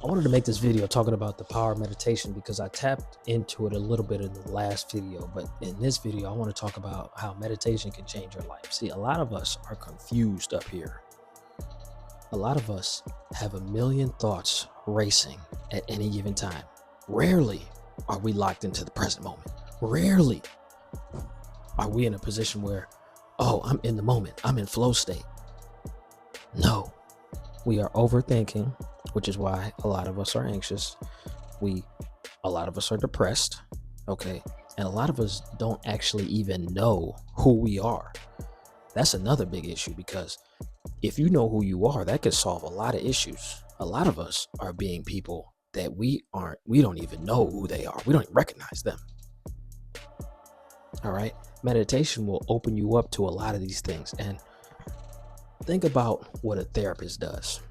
I wanted to make this video talking about the power of meditation because I tapped into it a little bit in the last video, but in this video, I want to talk about how meditation can change your life. See, a lot of us are confused up here. A lot of us have a million thoughts racing at any given time. Rarely are we locked into the present moment. Rarely are we in a position where, oh, I'm in the moment, I'm in flow state. No, we are overthinking, which is why a lot of us are anxious. A lot of us are depressed, okay? And a lot of us don't actually even know who we are. That's another big issue, because if you know who you are, that could solve a lot of issues. A lot of us are being people that we don't even know who they are. We don't even recognize them. All right. Meditation will open you up to a lot of these things. And think about what a therapist does,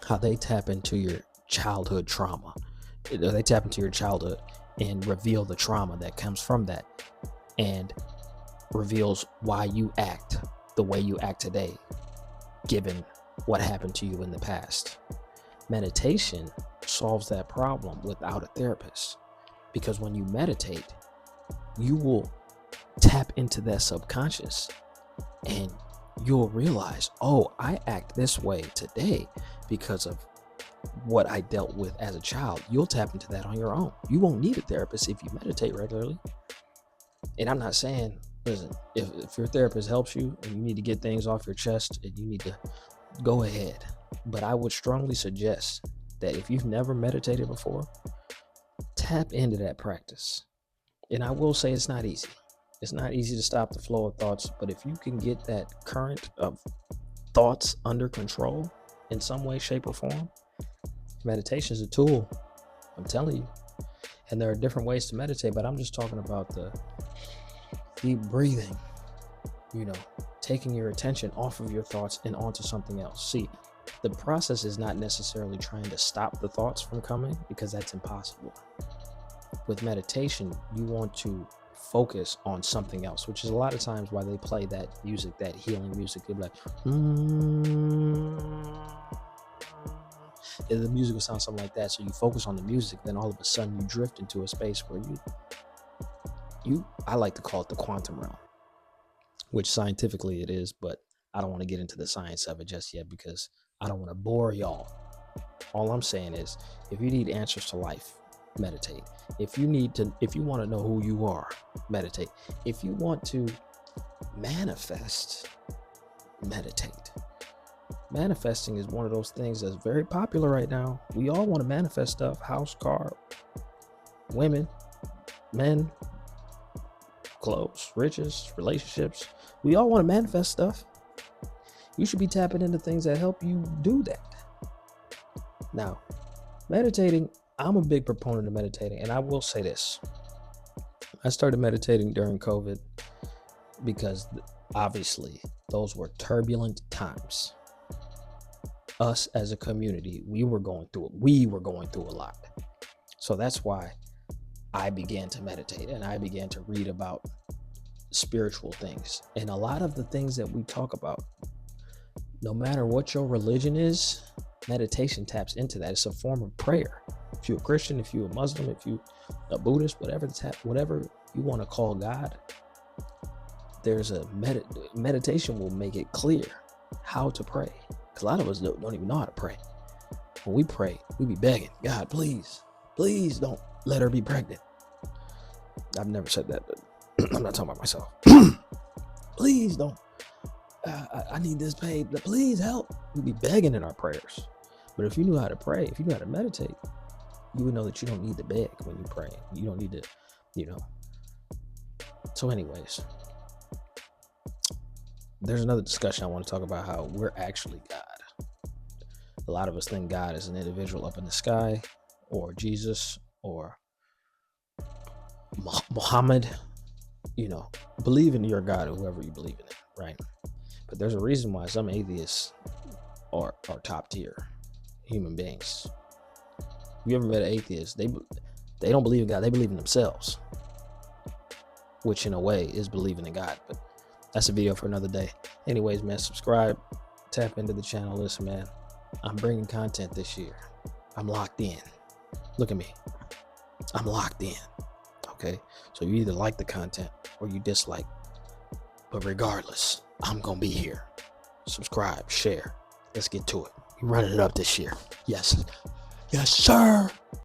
how they tap into your childhood trauma. They tap into your childhood and reveal the trauma that comes from that, and reveals why you act the way you act today, given what happened to you in the past. Meditation solves that problem without a therapist, because when you meditate, you will tap into that subconscious and you'll realize, oh, I act this way today because of what I dealt with as a child. You'll tap into that on your own. You won't need a therapist if you meditate regularly. And I'm not saying, listen, if your therapist helps you and you need to get things off your chest and you need to go ahead. But I would strongly suggest that if you've never meditated before, tap into that practice. And I will say it's not easy. It's not easy to stop the flow of thoughts, but if you can get that current of thoughts under control in some way, shape, or form, meditation is a tool. I'm telling you. And there are different ways to meditate, but I'm just talking about the deep breathing, taking your attention off of your thoughts and onto something else. See, the process is not necessarily trying to stop the thoughts from coming, because that's impossible. With meditation, you want to focus on something else, which is a lot of times why they play that music, that healing music. They're like, the music will sound something like that. So you focus on the music, then all of a sudden you drift into a space where I like to call it the quantum realm, which scientifically it is, but I don't want to get into the science of it just yet because I don't want to bore y'all. All I'm saying is, if you need answers to life, meditate. If you want to know who you are, meditate. If you want to manifest, meditate. Manifesting is one of those things that's very popular right now. We all want to manifest stuff: house, car, women, men, clothes, riches, relationships. We all want to manifest stuff. You should be tapping into things that help you do that. Now, meditating, I'm a big proponent of meditating, and I will say this. I started meditating during COVID because obviously those were turbulent times. Us as a community, we were going through a lot. So that's why I began to meditate and I began to read about spiritual things. And a lot of the things that we talk about, no matter what your religion is, meditation taps into that. It's a form of prayer. If you're a Christian, if you're a Muslim, if you're a Buddhist, whatever you want to call God, there's a meditation will make it clear how to pray. Because a lot of us don't even know how to pray. When we pray, we be begging, God, please don't let her be pregnant. I've never said that, but I'm not talking about myself. Please don't. I need this paid. Please help. We be begging in our prayers. But if you knew how to pray, if you knew how to meditate, you would know that you don't need to beg when you pray. You don't need to, So anyways, there's another discussion I want to talk about, how we're actually God. A lot of us think God is an individual up in the sky, or Jesus, or Muhammad. Believe in your God, or whoever you believe in it, right? But there's a reason why some atheists are top tier human beings. You ever met an atheist? They don't believe in God. They believe in themselves, which in a way is believing in God. But that's a video for another day. Anyways, man, subscribe, tap into the channel. Listen, man, I'm bringing content this year. I'm locked in. Look at me. I'm locked in. Okay. So you either like the content or you dislike. But regardless, I'm going to be here. Subscribe, share. Let's get to it. We're running it up this year. Yes. Yes, sir.